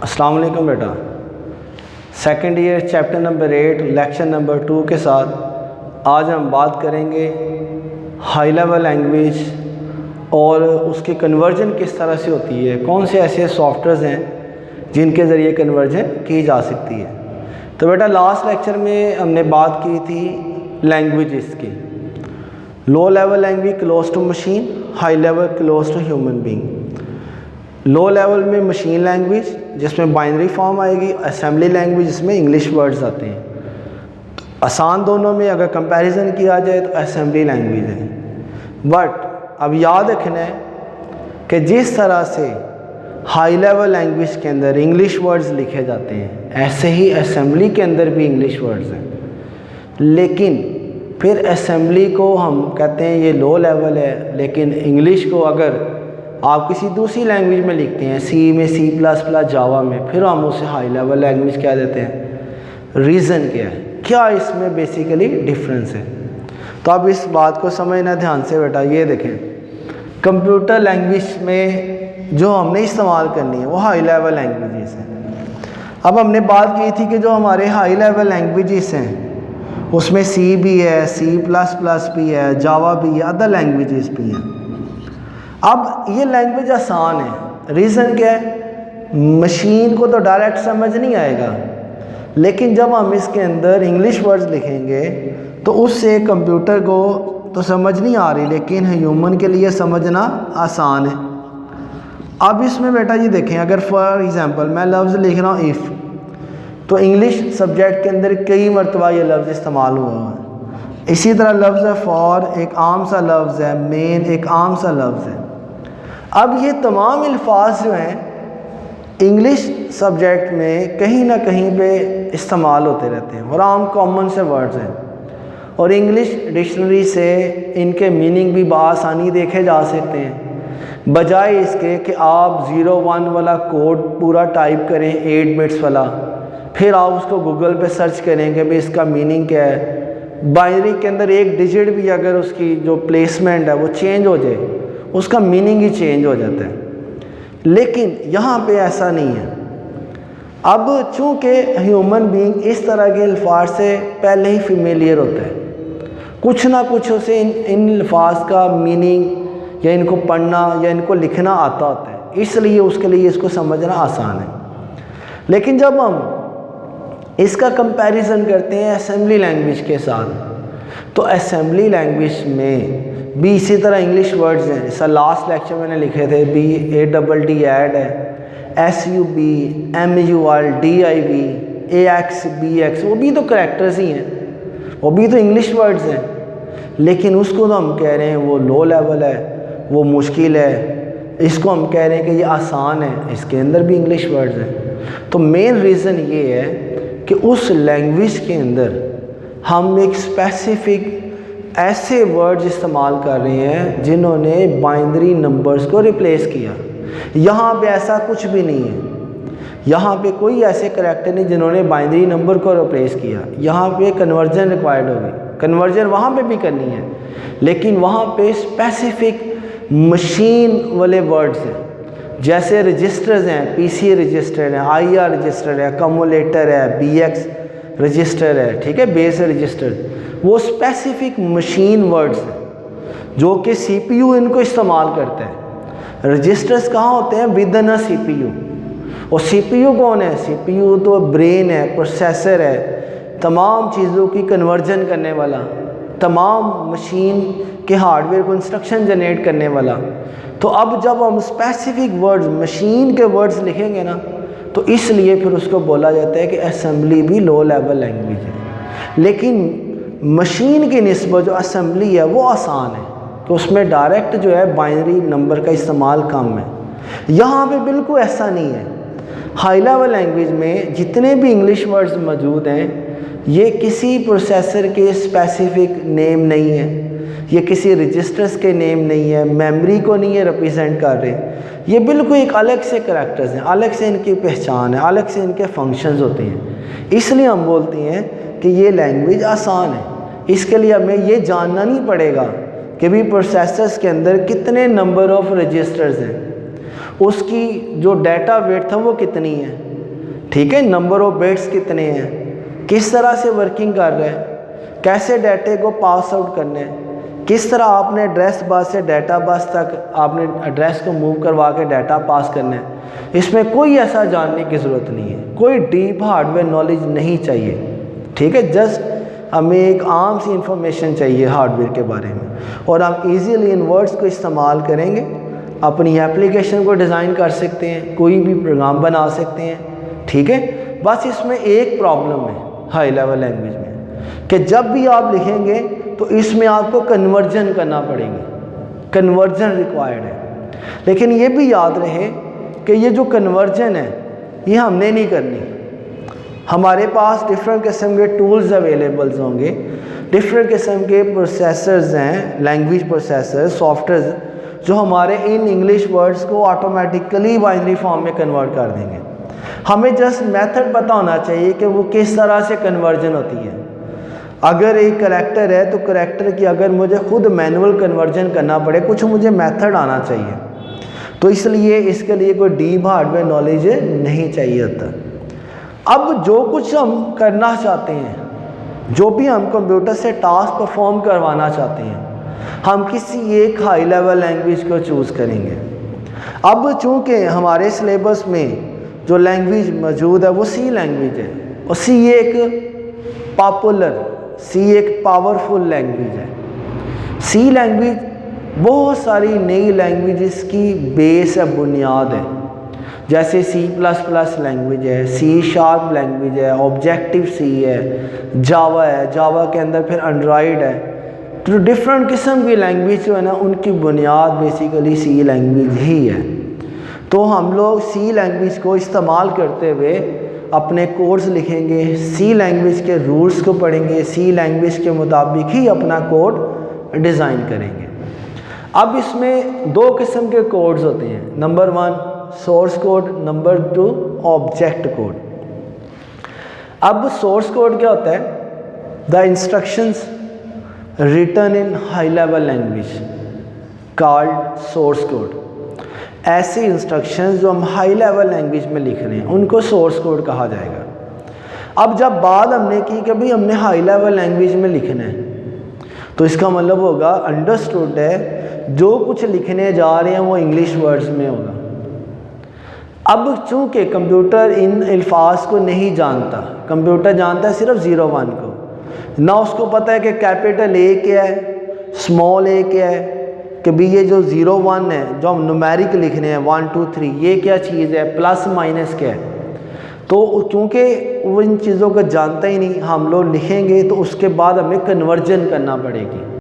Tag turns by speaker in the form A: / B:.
A: السلام علیکم بیٹا، second year chapter number 8 lecture number 2 کے ساتھ آج ہم بات کریں گے ہائی لیول لینگویج اور اس کی کنورژن کس طرح سے ہوتی ہے، کون سے ایسے سافٹ ویئرز ہیں جن کے ذریعے کنورژن کی جا سکتی ہے۔ تو بیٹا لاسٹ لیکچر میں ہم نے بات کی تھی لینگویجز کی، low level language close to machine, high level close to human being. Low level میں مشین لینگویج جس میں بائنری فارم آئے گی، اسمبلی لینگویج جس میں انگلش ورڈز آتے ہیں۔ آسان دونوں میں اگر کمپیریزن کیا جائے تو اسمبلی لینگویج ہے، بٹ اب یاد رکھنا ہے کہ جس طرح سے ہائی لیول لینگویج کے اندر انگلش ورڈز لکھے جاتے ہیں ایسے ہی اسمبلی کے اندر بھی انگلش ورڈز ہیں، لیکن پھر اسمبلی کو ہم کہتے ہیں یہ لو لیول ہے، لیکن انگلش کو اگر آپ کسی دوسری لینگویج میں لکھتے ہیں، سی میں، سی پلس پلس، جاوا میں، پھر ہم اسے ہائی لیول لینگویج کہہ دیتے ہیں۔ ریزن کیا ہے، کیا اس میں بیسیکلی ڈفرینس ہے؟ تو اب اس بات کو سمجھنا دھیان سے بیٹا۔ یہ دیکھیں، کمپیوٹر لینگویج میں جو ہم نے استعمال کرنی ہے وہ ہائی لیول لینگویجز ہیں۔ اب ہم نے بات کی تھی کہ جو ہمارے ہائی لیول لینگویجز ہیں اس میں سی بھی ہے، سی پلس پلس بھی ہے، جاوا بھی ہے، ادر لینگویجز بھی ہیں۔ اب یہ لینگویج آسان ہے، ریزن کیا ہے؟ مشین کو تو ڈائریکٹ سمجھ نہیں آئے گا، لیکن جب ہم اس کے اندر انگلش ورڈز لکھیں گے تو اس سے کمپیوٹر کو تو سمجھ نہیں آ رہی، لیکن ہیومن کے لیے سمجھنا آسان ہے۔ اب اس میں بیٹا یہ دیکھیں، اگر فار ایگزامپل میں لفظ لکھ رہا ہوں ایف، تو انگلش سبجیکٹ کے اندر کئی مرتبہ یہ لفظ استعمال ہوا ہے۔ اسی طرح لفظ فار ایک عام سا لفظ ہے، مین ایک عام سا لفظ ہے۔ اب یہ تمام الفاظ جو ہیں انگلش سبجیکٹ میں کہیں نہ کہیں پہ استعمال ہوتے رہتے ہیں اور عام کامن سے ورڈز ہیں، اور انگلش ڈکشنری سے ان کے میننگ بھی بآسانی دیکھے جا سکتے ہیں، بجائے اس کے کہ آپ 01 والا کوڈ پورا ٹائپ کریں 8 بٹس والا، پھر آپ اس کو گوگل پہ سرچ کریں کہ بھئی اس کا میننگ کیا ہے۔ بائنری کے اندر ایک ڈیجٹ بھی اگر اس کی جو پلیسمنٹ ہے وہ چینج ہو جائے، اس کا میننگ ہی چینج ہو جاتا ہے، لیکن یہاں پہ ایسا نہیں ہے۔ اب چونکہ ہیومن بینگ اس طرح کے الفاظ سے پہلے ہی فیملیئر ہوتا ہے، کچھ نہ کچھ اسے ان الفاظ کا میننگ یا ان کو پڑھنا یا ان کو لکھنا آتا ہوتا ہے، اس لیے اس کے لیے اس کو سمجھنا آسان ہے۔ لیکن جب ہم اس کا کمپیریزن کرتے ہیں اسمبلی لینگویج کے ساتھ، تو اسمبلی لینگویج میں بھی اسی طرح انگلش ورڈز ہیں، جیسا لاسٹ لیکچر میں نے لکھے تھے، B A double D add ہے، S U B, M U R D I V, A X B X, وہ بھی تو کریکٹرز ہی ہیں، وہ بھی تو انگلش ورڈز ہیں، لیکن اس کو تو ہم کہہ رہے ہیں وہ لو لیول ہے، وہ مشکل ہے، اس کو ہم کہہ رہے ہیں کہ یہ آسان ہے، اس کے اندر بھی انگلش ورڈز ہیں۔ تو مین ریزن یہ ہے کہ اس لینگویج کے اندر ہم ایک اسپیسیفک ایسے ورڈز استعمال کر رہے ہیں جنہوں نے بائنری نمبرز کو ریپلیس کیا۔ یہاں پہ ایسا کچھ بھی نہیں ہے، یہاں پہ کوئی ایسے کریکٹر نہیں جنہوں نے بائنری نمبر کو ریپلیس کیا۔ یہاں پہ کنورژن ریکوائرڈ ہوگی، کنورژن وہاں پہ بھی کرنی ہے، لیکن وہاں پہ اسپیسیفک مشین والے ورڈز ہیں، جیسے رجسٹرز ہیں، پی سی رجسٹر ہے، آئی آر رجسٹر ہے، کمولیٹر ہے، بی ایکس رجسٹر ہے، ٹھیک ہے، بیس رجسٹر، وہ اسپیسیفک مشین ورڈز ہیں جو کہ سی پی یو ان کو استعمال کرتا ہے۔ رجسٹرز کہاں ہوتے ہیں؟ With in C P U. اور سی پی یو کون ہے؟ سی پی یو تو برین ہے، پروسیسر ہے، تمام چیزوں کی کنورژن کرنے والا، تمام مشین کے ہارڈ ویئر کو انسٹرکشن جنریٹ کرنے والا۔ تو اب جب ہم اسپیسیفک ورڈز مشین کے ورڈز لکھیں گے نا، تو اس لیے پھر اس کو بولا جاتا ہے کہ اسمبلی بھی لو لیول لینگویج ہے، لیکن مشین کی نسبت جو اسمبلی ہے وہ آسان ہے، تو اس میں ڈائریکٹ جو ہے بائنری نمبر کا استعمال کم ہے۔ یہاں پہ بالکل ایسا نہیں ہے۔ ہائی لیول لینگویج میں جتنے بھی انگلش ورڈز موجود ہیں یہ کسی پروسیسر کے اسپیسیفک نیم نہیں ہے، یہ کسی رجسٹرز کے نیم نہیں ہے، میموری کو نہیں ہے ریپرزینٹ کر رہے، یہ بالکل ایک الگ سے کریکٹرز ہیں، الگ سے ان کی پہچان ہے، الگ سے ان کے فنکشنز ہوتے ہیں۔ اس لیے ہم بولتے ہیں کہ یہ لینگویج آسان ہے۔ اس کے لیے ہمیں یہ جاننا نہیں پڑے گا کہ بھی پروسیسرز کے اندر کتنے نمبر آف رجسٹرز ہیں، اس کی جو ڈیٹا ویٹ تھا وہ کتنی ہے، ٹھیک ہے، نمبر آف بٹس کتنے ہیں، کس طرح سے ورکنگ کر رہے ہیں، کیسے ڈیٹے کو پاس آؤٹ کرنا ہے، کس طرح آپ نے ایڈریس بس سے ڈیٹا بس تک آپ نے ایڈریس کو موو کروا کے ڈیٹا پاس کرنا ہے۔ اس میں کوئی ایسا جاننے کی ضرورت نہیں ہے، کوئی ڈیپ ہارڈ ویئر نالج نہیں چاہیے، ٹھیک ہے، جسٹ ہمیں ایک عام سی انفارمیشن چاہیے ہارڈ ویئر کے بارے میں، اور ہم ایزیلی ان ورڈز کو استعمال کریں گے، اپنی اپلیکیشن کو ڈیزائن کر سکتے ہیں، کوئی بھی پروگرام بنا سکتے ہیں، ٹھیک ہے۔ بس اس میں ایک پرابلم ہے ہائی لیول لینگویج میں کہ جب بھی آپ لکھیں گے تو اس میں آپ کو کنورژن کرنا پڑے گی، کنورژن ریکوائرڈ ہے، لیکن یہ بھی یاد رہے کہ یہ جو کنورژن ہے یہ ہم نے نہیں کرنی، ہمارے پاس ڈفرینٹ قسم کے ٹولز اویلیبلز ہوں گے، ڈفرینٹ قسم کے پروسیسرز ہیں، لینگویج پروسیسر سافٹ ویئر جو ہمارے ان انگلش ورڈز کو آٹومیٹیکلی بائنری فارم میں کنورٹ کر دیں گے۔ ہمیں جسٹ میتھڈ پتہ ہونا چاہیے کہ وہ کس طرح سے کنورژن ہوتی ہے۔ اگر ایک کریکٹر ہے تو کریکٹر کی اگر مجھے خود مینول کنورژن کرنا پڑے، کچھ مجھے میتھڈ آنا چاہیے، تو اس لیے اس کے لیے کوئی ڈیپ ہارڈ ویئر نالج نہیں چاہیے ہوتا۔ اب جو کچھ ہم کرنا چاہتے ہیں، جو بھی ہم کمپیوٹر سے ٹاسک پرفارم کروانا چاہتے ہیں، ہم کسی ایک ہائی لیول لینگویج کو چوز کریں گے۔ اب چونکہ ہمارے سلیبس میں جو لینگویج موجود ہے وہ سی لینگویج ہے، اور سی ایک پاپولر، سی ایک پاورفل لینگویج ہے۔ سی لینگویج بہت ساری نئی لینگویجز کی بیس ہے، بنیاد ہے، جیسے سی پلس پلس لینگویج ہے، سی شارپ لینگویج ہے، آبجیکٹیو سی ہے، جاوا ہے، جاوا کے اندر پھر انڈرائڈ ہے، تو ڈفرینٹ قسم کی لینگویج جو ہے نا ان کی بنیاد بیسیکلی سی لینگویج ہی ہے۔ تو ہم لوگ سی لینگویج کو استعمال کرتے ہوئے اپنے کوڈز لکھیں گے، سی لینگویج کے رولز کو پڑھیں گے، سی لینگویج کے مطابق ہی اپنا کوڈ ڈیزائن کریں گے۔ اب اس میں دو قسم کے کوڈز ہوتے ہیں، number 1 source code, number 2 object code. اب سورس کوڈ کیا ہوتا ہے؟ The instructions written in high level language called source code. ایسی انسٹرکشنز جو ہم ہائی لیول لینگویج میں لکھ رہے ہیں ان کو سورس کوڈ کہا جائے گا۔ اب جب بات ہم نے کی کہ بھئی ہم نے ہائی لیول لینگویج میں لکھنا ہے، تو اس کا مطلب ہوگا انڈرسٹوڈ ہے جو کچھ لکھنے جا رہے ہیں وہ انگلش ورڈز میں ہوگا۔ اب چونکہ کمپیوٹر ان الفاظ کو نہیں جانتا، کمپیوٹر جانتا ہے صرف 0 1 کو، نہ اس کو پتہ ہے کہ کیپٹل اے کیا ہے، اسمال اے کیا ہے، کہ بھی یہ جو 0 1 ہے جو ہم نومیرک لکھنے ہیں 1 2 3 یہ کیا چیز ہے، پلس مائنس کیا ہے۔ تو کیونکہ وہ ان چیزوں کو جانتا ہی نہیں، ہم لوگ لکھیں گے تو اس کے بعد ہمیں کنورژن کرنا پڑے گی۔